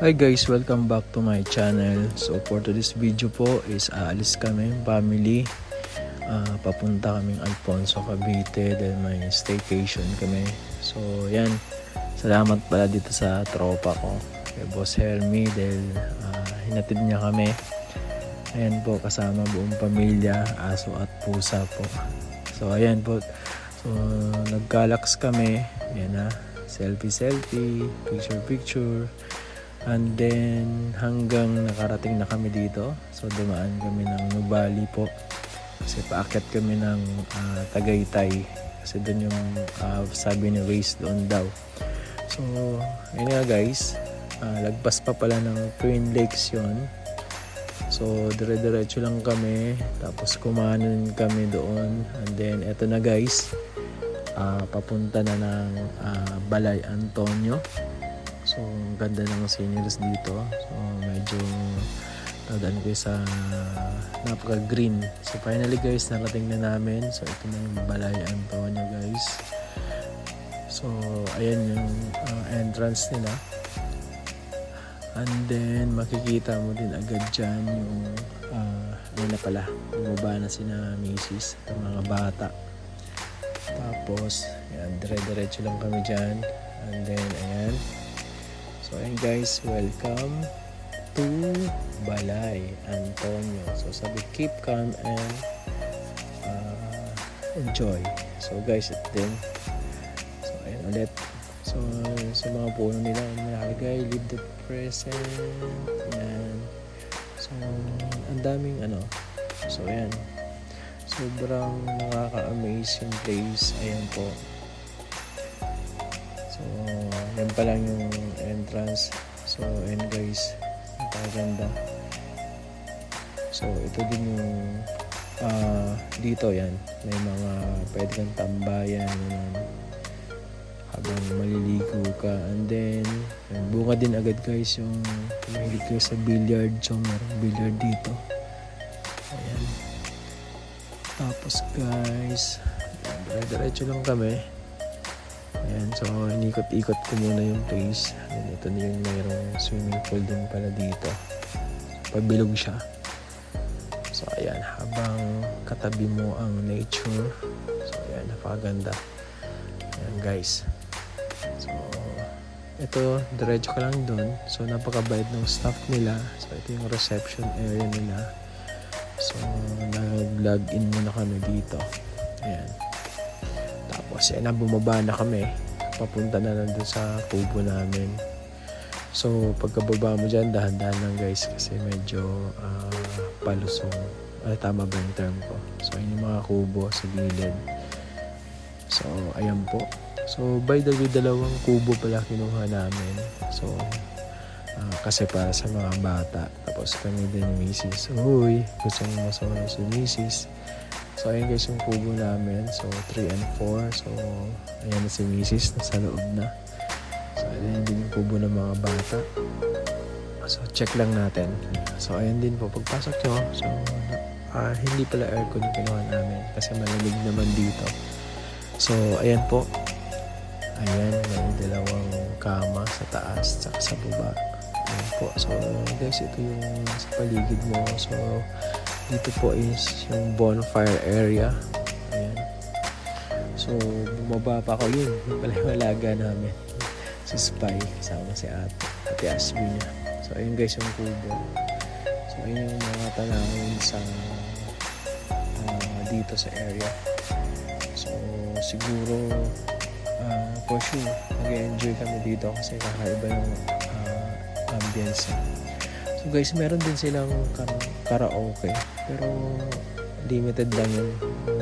Hi guys, welcome back to my channel. So for today's video po is aalis kami family. Papunta kaming Alfonso, Cavite dahil may staycation kami. So yan, salamat pala dito sa tropa ko, kay Boss Hermie, dahil hinatid niya kami. Ayan po, kasama buong pamilya, aso at pusa po. So ayan po, so nagkalax kami. Ayan na, selfie, picture. And then hanggang nakarating na kami dito. So dumaan kami ng Nubali po. Kasi paakyat kami ng Tagaytay. Kasi doon yung sabi ni Waze doon daw. So ayun nga guys. Lagpas pa pala ng Twin Lakes yon. So dire-diretso lang kami. Tapos kumanan kami doon. And then eto na guys. Papunta na ng Balay Antonio. So, ang ganda ng sceneries dito. So, medyo nadaan ko sa napaka-green. So, finally guys, narating na namin. So, ito na yung Balay Antonio guys. So, ayan yung entrance nila. And then, makikita mo din agad dyan yung ano na pala, bumaba na sina misis, ang mga bata. Tapos, ayan, dire-diretso lang kami dyan. And then, ayan. So ayan guys, welcome to Balay Antonio. So sabi, keep calm and enjoy. So guys, ito din. So ayan ulit. So sa mga puno nila, nakalagay, live the present. Ayan. So ang daming ano. So ayan. Sobrang nakaka-amaze yung place. Ayan po. So, yan pa lang yung entrance. So, ayan guys. Napakaganda. So, ito din yung dito yan. May mga pwede kang tambayan. Yan, habang maliligo ka. And then, bunga din agad guys yung mahilig kayo sa billiard. So, merong billiard dito. Ayan. Tapos guys, diretso lang kami. Ayan, so inikot-ikot ko muna yung place. And ito na yung mayroong swimming pool din pala dito. Pabilog siya. So ayan, habang katabi mo ang nature. So ayan, napakaganda. Ayan guys. So ito, diretso ka lang dun. So napakabait ng staff nila. So ito yung reception area nila. So nag-log in muna kami dito. Ayan. Tapos yan, bumaba na kami. Papunta na lang dun sa kubo namin. So pagkababa mo dyan, dahan-dahan lang guys. Kasi medyo palusong. Tama ba yung term ko? So yun yung mga kubo sa gilid. So ayan po. So by the way, dalawang kubo pala kinuha namin. So kasi para sa mga bata. Tapos kami din ni Mrs. Uy, gusto mo masama si Mrs. So ayan guys yung kubo namin. So 3 and 4. So ayan na si Mrs. nasa loob na. So ayan din yung kubo ng mga bata. So check lang natin. So ayan din po pagpasok nyo. So hindi pala aircon yung kinuha namin kasi malamig naman dito. So ayan po. Ayan, may dalawang kama sa taas at sa baba. Ayan po. So guys, ito yung sa paligid mo. So dito po is yung bonfire area. Ayan. So, bumaba pa ako yun. Yung pala yung alaga namin. Si Spy. Kasama si Ate Asby niya. So, ayun guys yung kubo. So, ayun yung mga tanawin sa dito sa area. So, siguro for sure, mag-enjoy kami dito kasi kakaiba yung ambience. So guys, meron din silang karaoke. Pero limited lang yung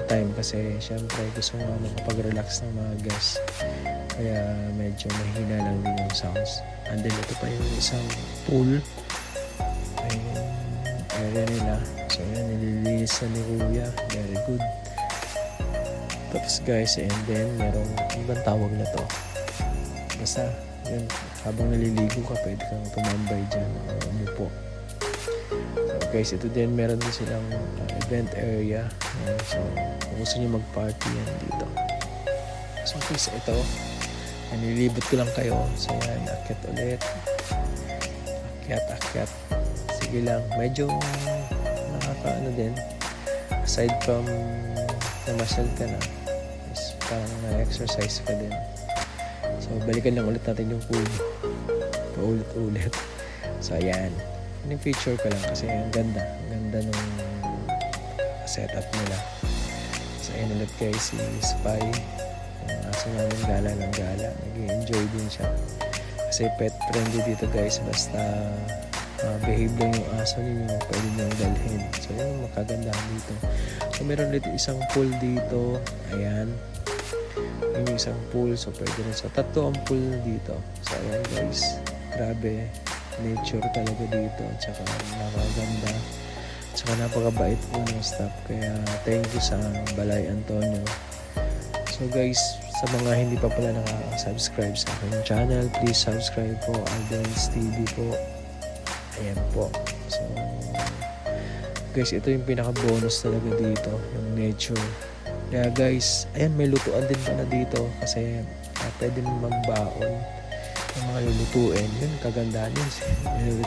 time kasi syempre gusto nga makapag-relax ng mga guests. Kaya medyo mahina lang din yung sounds. And then ito pa yung isang pool. Ayun yung area nila. So yan, nililinis na ni Kuya. Very good. Tapos guys, and then merong ibang tawag na to. Basta yun, habang naliligo ka, pwede kang tumambay dyan o umupo. So guys, ito din, meron din silang event area. Ayan, so kung gusto nyo mag-party yan dito. So guys, ito, nililibot ko lang kayo. So yan, akit ulit. akyat. Sige lang, medyo nakakaano din. Aside from namasyal ka na, is parang na-exercise ka din. So, balikan lang ulit natin yung pool. Paulit-ulit. So, ayan. Yung feature ko lang kasi ang ganda. Ang ganda nung setup nila. So, ayan ulit guys, si Spy. Yung aso namin gala ng gala. Nag-enjoy din siya. Kasi pet friendly dito guys. Basta behave lang yung aso ninyo, pwede nyo dalhin. So, yun yung makagandahan dito. So, meron dito isang pool dito. Ayan. Yun yung isang pool. So, pwede rin. So, 3 ang pool dito. So, ayan guys. Grabe. Nature talaga dito. At saka napakaganda. At saka napakabait po ng staff. Kaya, thank you sa Balay Antonio. So, guys, sa mga hindi pa pala nakaka-subscribe sa aking channel, please subscribe po. Alden's TV po. Ayan po. So, guys, ito yung pinaka-bonus talaga dito. Yung nature. Kaya guys, ayan, may lutuan din pala dito. Kasi pwede magbaon. Yung mga lulutuin. Yun, kagandahan yun. Yun,